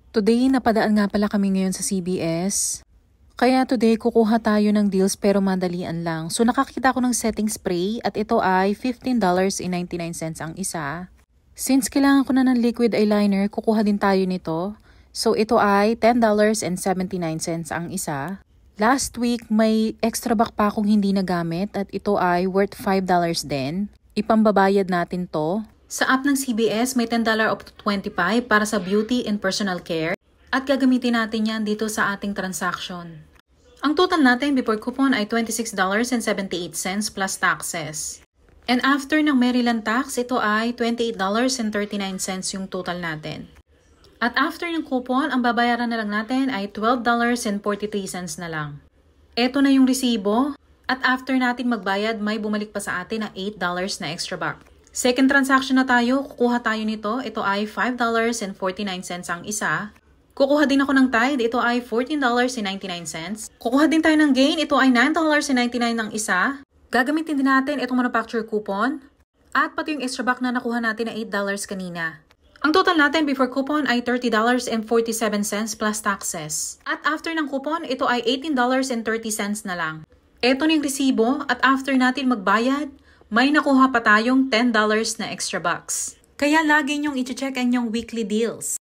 Today, napadaan nga pala kami ngayon sa CBS. Kaya today, kukuha tayo ng deals pero madalian lang. So nakakita ko ng setting spray at ito ay $15.99 ang isa. Since kailangan ko na ng liquid eyeliner, kukuha din tayo nito. So ito ay $10.79 ang isa. Last week, may extra back pa akong hindi nagamit at ito ay worth $5 din. Ipambabayad natin to. Sa app ng CBS, may $10 up to 25 para sa beauty and personal care at gagamitin natin yan dito sa ating transaction. Ang total natin before coupon ay $26.78 plus taxes. And after ng Maryland tax, ito ay $28.39 yung total natin. At after ng coupon, ang babayaran na lang natin ay $12.43 na lang. Ito na yung resibo at after natin magbayad, may bumalik pa sa atin na $8 na extra back. Second transaction na tayo, kukuha tayo nito. Ito ay $5.49 ang isa. Kukuha din ako ng tide, ito ay $14.99. Kukuha din tayo ng gain, ito ay $9.99 ang isa. Gagamitin din natin itong manufacturer coupon. At pati yung extra back na nakuha natin na $8 kanina. Ang total natin before coupon ay $30.47 plus taxes. At after ng coupon, ito ay $18.30 na lang. Ito na yung resibo at after natin magbayad, may nakuha pa tayong $10 na extra bucks. Kaya lagi nyong i-check ang yung weekly deals.